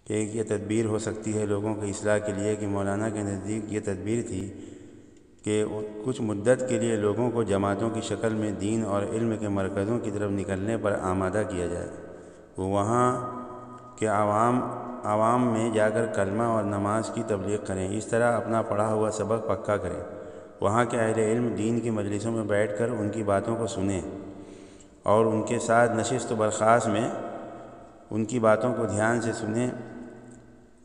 کہ ایک یہ تدبیر ہو سکتی ہے لوگوں کی اصلاح کے لیے کہ مولانا کے نزدیک یہ تدبیر تھی کہ کچھ مدت کے لیے لوگوں کو جماعتوں کی شکل میں دین اور علم کے مرکزوں کی طرف نکلنے پر آمادہ کیا جائے، وہ وہاں کے عوام میں جا کر کلمہ اور نماز کی تبلیغ کریں، اس طرح اپنا پڑھا ہوا سبق پکا کریں، وہاں کے اہل علم دین کی مجلسوں میں بیٹھ کر ان کی باتوں کو سنیں اور ان کے ساتھ نشست و برخاست میں ان کی باتوں کو دھیان سے سنیں۔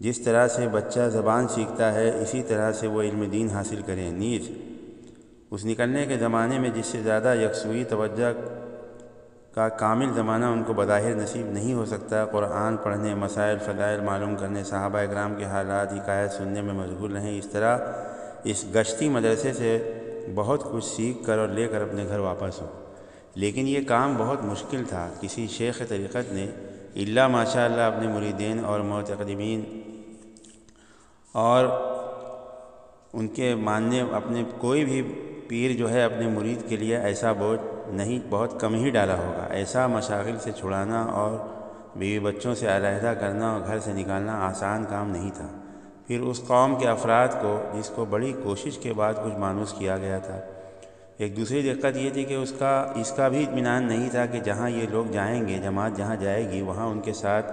جس طرح سے بچہ زبان سیکھتا ہے اسی طرح سے وہ علم دین حاصل کریں۔ نیز اس نکلنے کے زمانے میں جس سے زیادہ یکسوئی توجہ کا کامل زمانہ ان کو بظاہر نصیب نہیں ہو سکتا، قرآن پڑھنے، مسائل فضائل معلوم کرنے، صحابہ اکرام کے حالات حکایت سننے میں مشغول رہیں، اس طرح اس گشتی مدرسے سے بہت کچھ سیکھ کر اور لے کر اپنے گھر واپس ہو۔ لیکن یہ کام بہت مشکل تھا۔ کسی شیخ طریقت نے الا ماشاء اللہ اپنے مریدین اور معتقدین اور ان کے ماننے اپنے کوئی بھی پیر جو ہے اپنے مرید کے لیے ایسا بوجھ نہیں، بہت کم ہی ڈالا ہوگا۔ ایسا مشاغل سے چھڑانا اور بیوی بچوں سے علیحدہ کرنا اور گھر سے نکالنا آسان کام نہیں تھا۔ پھر اس قوم کے افراد کو جس کو بڑی کوشش کے بعد کچھ مانوس کیا گیا تھا، ایک دوسری دقت یہ تھی کہ اس کا بھی اطمینان نہیں تھا کہ جہاں یہ لوگ جائیں گے، جماعت جہاں جائے گی، وہاں ان کے ساتھ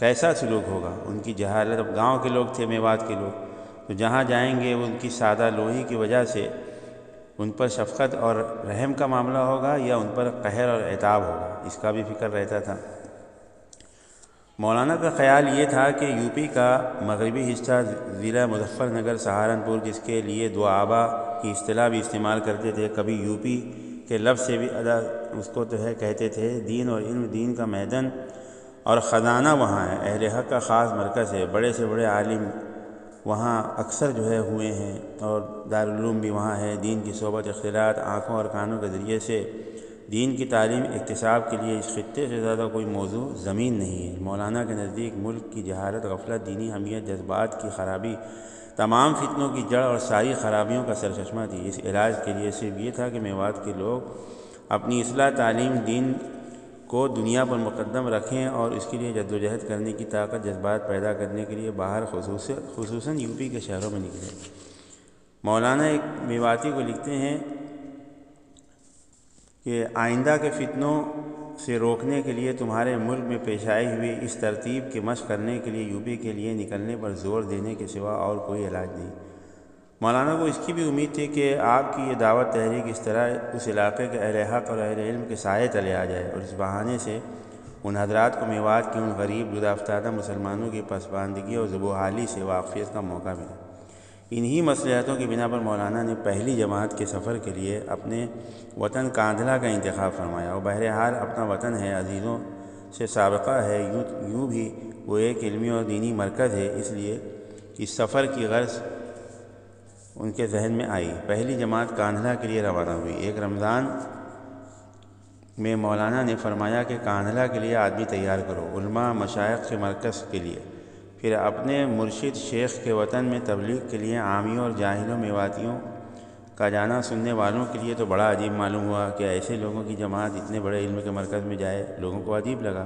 کیسا سلوک ہوگا۔ ان کی جہالت، اب گاؤں کے لوگ تھے، میوات کے لوگ، تو جہاں جائیں گے ان کی سادہ لوہی کی وجہ سے ان پر شفقت اور رحم کا معاملہ ہوگا یا ان پر قہر اور عتاب ہوگا، اس کا بھی فکر رہتا تھا۔ مولانا کا خیال یہ تھا کہ یوپی کا مغربی حصہ ضلع مظفر نگر سہارنپور، جس کے لیے دوآبا کی اصطلاح بھی استعمال کرتے تھے، کبھی یوپی کے لفظ سے بھی اس کو کہتے تھے، دین اور علم، دین کا میدان اور خزانہ وہاں ہے، اہل حق کا خاص مرکز ہے، بڑے سے بڑے عالم وہاں اکثر ہوئے ہیں اور دارالعلوم بھی وہاں ہے۔ دین کی صحبت، اختلاط، آنکھوں اور کانوں کے ذریعے سے دین کی تعلیم اکتساب کے لیے اس خطے سے زیادہ کوئی موضوع زمین نہیں ہے۔ مولانا کے نزدیک ملک کی جہالت، غفلت، دینی حمیت، جذبات کی خرابی تمام فتنوں کی جڑ اور ساری خرابیوں کا سرچشمہ تھی۔ اس علاج کے لیے صرف یہ تھا کہ میوات کے لوگ اپنی اصلاح، تعلیم، دین کو دنیا پر مقدم رکھیں اور اس کے لیے جدوجہد کرنے کی طاقت، جذبات پیدا کرنے کے لیے باہر خصوصاً یوپی کے شہروں میں نکلے۔ مولانا ایک میواتی کو لکھتے ہیں کہ آئندہ کے فتنوں سے روکنے کے لیے تمہارے ملک میں پیش آئی ہوئی اس ترتیب کی مشق کرنے کے لیے یوپی کے لیے نکلنے پر زور دینے کے سوا اور کوئی علاج نہیں۔ مولانا کو اس کی بھی امید تھی کہ آپ کی یہ دعوت تحریک اس طرح اس علاقے کے اہل حق اور اہل علم کے سائے تلے آ جائے اور اس بہانے سے ان حضرات کو میوات کے ان غریب جدا افتادہ مسلمانوں کی پسماندگی اور زبوحالی سے واقفیت کا موقع ملے۔ انہی مصلحتوں کی بنا پر مولانا نے پہلی جماعت کے سفر کے لیے اپنے وطن کاندھلا کا انتخاب فرمایا۔ اور بہرحال اپنا وطن ہے، عزیزوں سے سابقہ ہے، یوں بھی وہ ایک علمی اور دینی مرکز ہے، اس لیے اس سفر کی غرض ان کے ذہن میں آئی۔ پہلی جماعت کاندھلا کے لیے روانہ ہوئی۔ ایک رمضان میں مولانا نے فرمایا کہ کاندھلا کے لیے آدمی تیار کرو، علماء مشائخ کے مرکز کے لیے۔ پھر اپنے مرشد شیخ کے وطن میں تبلیغ کے لیے عامیوں اور جاہلوں میواتیوں کا جانا سننے والوں کے لیے تو بڑا عجیب معلوم ہوا کہ ایسے لوگوں کی جماعت اتنے بڑے علم کے مرکز میں جائے۔ لوگوں کو عجیب لگا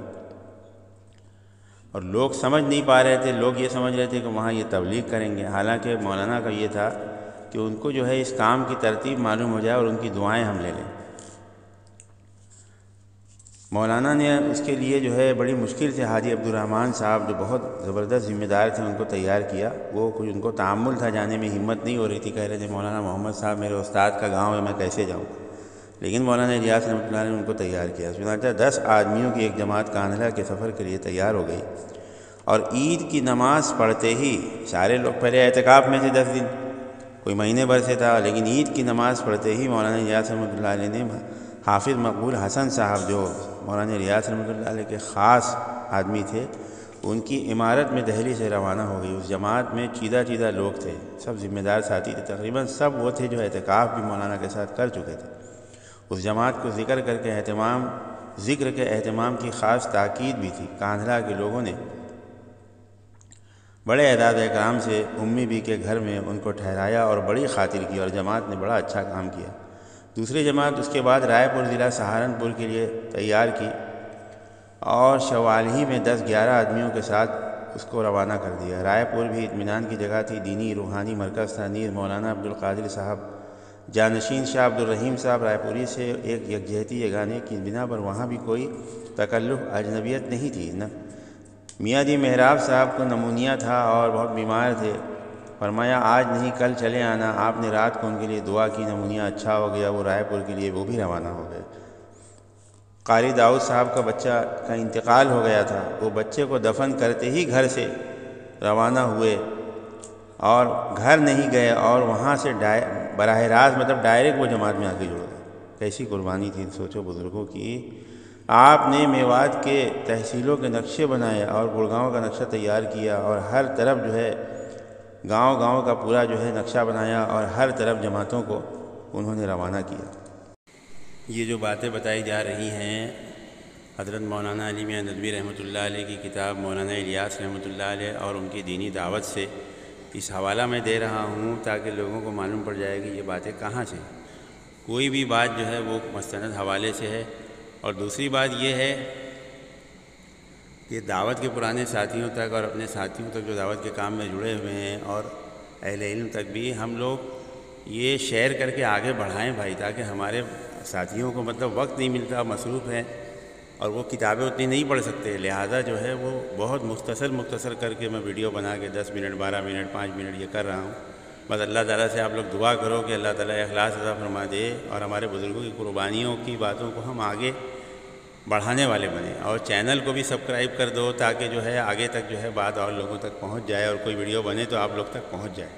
اور لوگ سمجھ نہیں پا رہے تھے، لوگ یہ سمجھ رہے تھے کہ وہاں یہ تبلیغ کریں گے، حالانکہ مولانا کا یہ تھا کہ ان کو اس کام کی ترتیب معلوم ہو جائے اور ان کی دعائیں ہم لے لیں۔ مولانا نے اس کے لیے بڑی مشکل سے حاجی عبدالرحمن صاحب، جو بہت زبردست ذمہ دار تھے، ان کو تیار کیا۔ وہ کچھ ان کو تعمل تھا، جانے میں ہمت نہیں ہو رہی تھی، کہہ رہے تھے مولانا محمد صاحب میرے استاد کا گاؤں ہے، میں کیسے جاؤں؟ لیکن مولانا الیاس رحمۃ اللہ نے ان کو تیار کیا۔ چنانچہ 10 آدمیوں کی ایک جماعت کاندھلا کے سفر کے لیے تیار ہو گئی اور عید کی نماز پڑھتے ہی سارے لوگ پہلے اعتکاف میں تھے 10 دن، کوئی مہینے بھر سے تھا، لیکن عید کی نماز پڑھتے ہی مولانا الیاس رحمۃ اللہ علیہ نے حافظ مقبول حسن صاحب، جو مولانا الیاس رحمۃ اللہ علیہ کے خاص آدمی تھے، ان کی عمارت میں دہلی سے روانہ ہو گئی۔ اس جماعت میں چیدہ لوگ تھے، سب ذمہ دار ساتھی تھے، تقریباً سب وہ تھے جو اعتکاف بھی مولانا کے ساتھ کر چکے تھے۔ اس جماعت کو ذکر کے اہتمام کی خاص تاکید بھی تھی۔ کاندھلا کے لوگوں نے بڑے اعداد و اکرام سے امی بی کے گھر میں ان کو ٹھہرایا اور بڑی خاطر کی، اور جماعت نے بڑا اچھا کام کیا۔ دوسری جماعت اس کے بعد رائے پور ضلع سہارنپور کے لیے تیار کی اور شوال ہی میں 10-11 آدمیوں کے ساتھ اس کو روانہ کر دیا۔ رائے پور بھی اطمینان کی جگہ تھی، دینی روحانی مرکز تھا۔ نیز مولانا عبدالقادر صاحب جانشین شاہ عبدالرحیم صاحب رائے پوری سے ایک یکجہتی یگانے کی بنا پر وہاں بھی کوئی تکلف اجنبیت نہیں تھی۔ میاں جی محراب صاحب کو نمونیا تھا اور بہت بیمار تھے۔ فرمایا آج نہیں کل چلے آنا۔ آپ نے رات کو ان کے لیے دعا کی، نمونیا اچھا ہو گیا۔ وہ رائے پور کے لیے وہ بھی روانہ ہو گئے۔ قاری داؤد صاحب کا بچہ کا انتقال ہو گیا تھا، وہ بچے کو دفن کرتے ہی گھر سے روانہ ہوئے اور گھر نہیں گئے، اور وہاں سے براہ راست ڈائریکٹ وہ جماعت میں آ کے جڑ گئے۔ کیسی قربانی تھی سوچو بزرگوں کی۔ آپ نے میوات کے تحصیلوں کے نقشے بنائے اور گڑگاؤں کا نقشہ تیار کیا، اور ہر طرف گاؤں گاؤں کا پورا نقشہ بنایا، اور ہر طرف جماعتوں کو انہوں نے روانہ کیا۔ یہ جو باتیں بتائی جا رہی ہیں حضرت مولانا علی میاں ندوی رحمۃ اللہ علیہ کی کتاب مولانا الیاس رحمۃ اللہ علیہ اور ان کی دینی دعوت سے اس حوالہ میں دے رہا ہوں تاکہ لوگوں کو معلوم پڑ جائے کہ یہ باتیں کہاں سے ہیں۔ کوئی بھی بات وہ مستند حوالے سے ہے۔ اور دوسری بات یہ ہے کہ دعوت کے پرانے ساتھیوں تک اور اپنے ساتھیوں تک جو دعوت کے کام میں جڑے ہوئے ہیں، اور اہل علم تک بھی ہم لوگ یہ شیئر کر کے آگے بڑھائیں بھائی، تاکہ ہمارے ساتھیوں کو وقت نہیں ملتا، مصروف ہے اور وہ کتابیں اتنی نہیں پڑھ سکتے، لہذا وہ بہت مختصر کر کے میں ویڈیو بنا کے 10 منٹ 12 منٹ 5 منٹ یہ کر رہا ہوں۔ بس اللہ تعالیٰ سے آپ لوگ دعا کرو کہ اللہ تعالیٰ اخلاص عطا فرما دے اور ہمارے بزرگوں کی قربانیوں کی باتوں کو ہم آگے بڑھانے والے بنیں، اور چینل کو بھی سبسکرائب کر دو تاکہ آگے تک بات اور لوگوں تک پہنچ جائے، اور کوئی ویڈیو بنے تو آپ لوگ تک پہنچ جائے،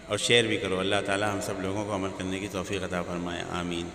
اور شیئر بھی کرو۔ اللہ تعالیٰ ہم سب لوگوں کو عمل کرنے کی توفیق عطا فرمائے، آمین۔